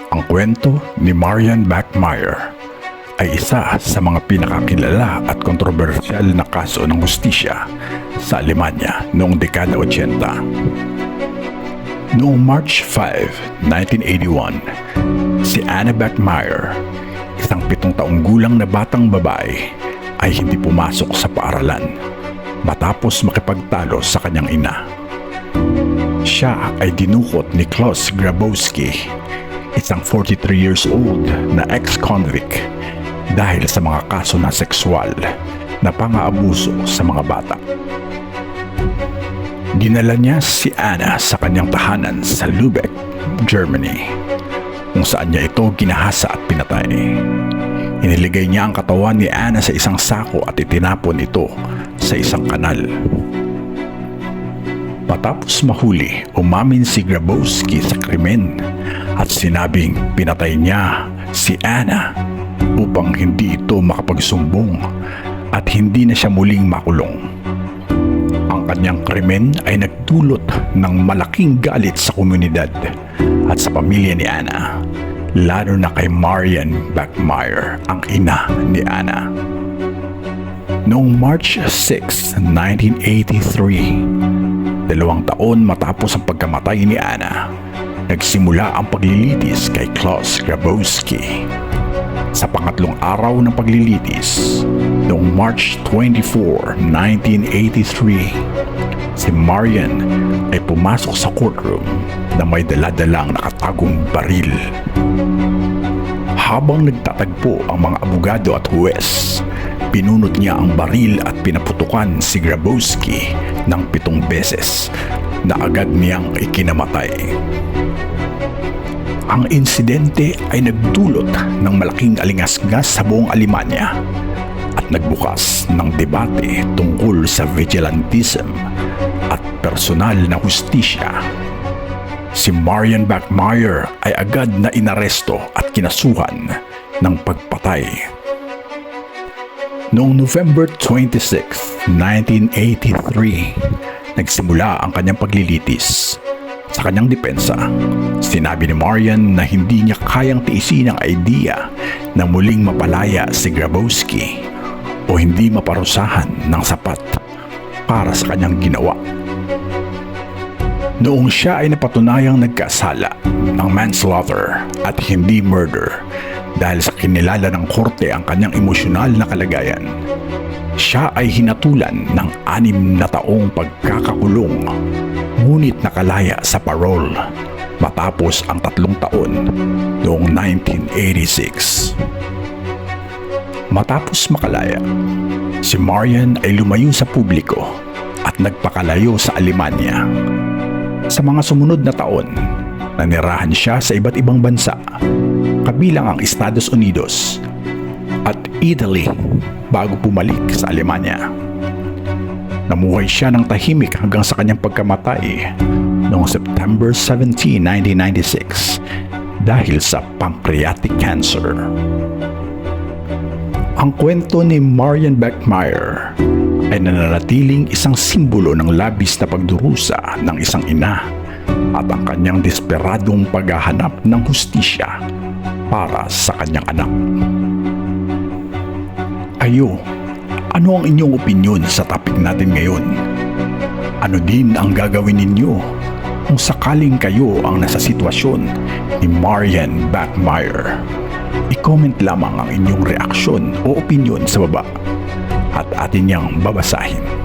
Ang kwento ni Marian Bachmeier ay isa sa mga pinakakilala at kontrobersyal na kaso ng hustisya sa Alemanya noong dekada 80. Noong March 5, 1981, si Anna Bachmeier, isang 7 taong gulang na batang babae, ay hindi pumasok sa paaralan matapos makipagtalo sa kanyang ina. Siya ay dinukot ni Klaus Grabowski, isang 43 years old na ex-convict, dahil sa mga kaso na sexual na pang-aabuso sa mga bata. Dinala niya si Anna sa kanyang tahanan sa Lübeck, Germany, kung saan niya ito ginahasa at pinatay. Iniligay niya ang katawan ni Anna sa isang sako at itinapon ito sa isang kanal. Matapos mahuli, umamin si Grabowski sa krimen at sinabing pinatay niya si Anna upang hindi ito makapagsumbong at hindi na siya muling makulong. Ang kanyang krimen ay nagdulot ng malaking galit sa komunidad at sa pamilya ni Anna, lalo na kay Marian Bachmeier, ang ina ni Anna. Noong March 6, 1983, 2 taon matapos ang pagkamatay ni Anna, nagsimula ang paglilitis kay Klaus Grabowski. Sa pangatlong araw ng paglilitis, noong March 24, 1983, si Marian ay pumasok sa courtroom na may dala-dalang nakatagong baril. Habang nagtatagpo ang mga abogado at huwes, pinunot niya ang baril at pinaputukan si Grabowski ng 7 beses na agad niyang ikinamatay. Ang insidente ay nagdulot ng malaking alingasngas sa buong Alemanya at nagbukas ng debate tungkol sa vigilantism at personal na hustisya. Si Marian Bachmeier ay agad na inaresto at kinasuhan ng pagpatay. Noong November 26, 1983, nagsimula ang kanyang paglilitis. Sa kanyang depensa, sinabi ni Marian na hindi niya kayang tiisin ang idea na muling mapalaya si Grabowski o hindi maparusahan ng sapat para sa kanyang ginawa. Noong siya ay napatunayang nagkasala ng manslaughter at hindi murder dahil sa kinilala ng korte ang kanyang emosyonal na kalagayan, siya ay hinatulan ng 6 na taong pagkakakulong, ngunit nakalaya sa parole matapos ang 3 taon noong 1986. Matapos makalaya, si Marian ay lumayo sa publiko at nagpakalayo sa Alemanya. Sa mga sumunod na taon, nanirahan siya sa iba't ibang bansa, kabilang ang Estados Unidos at Italy bago bumalik sa Alemanya. Namuhay siya ng tahimik hanggang sa kanyang pagkamatay noong September 17, 1996 dahil sa pancreatic cancer. Ang kwento ni Marian Bachmeier ay nananatiling isang simbolo ng labis na pagdurusa ng isang ina at ang kanyang desperadong paghahanap ng hustisya para sa kanyang anak. Kayo, ano ang inyong opinyon sa topic natin ngayon? Ano din ang gagawin ninyo kung sakaling kayo ang nasa sitwasyon ni Marian Bachmeier? I-comment lamang ang inyong reaksyon o opinyon sa baba at atin niyang babasahin.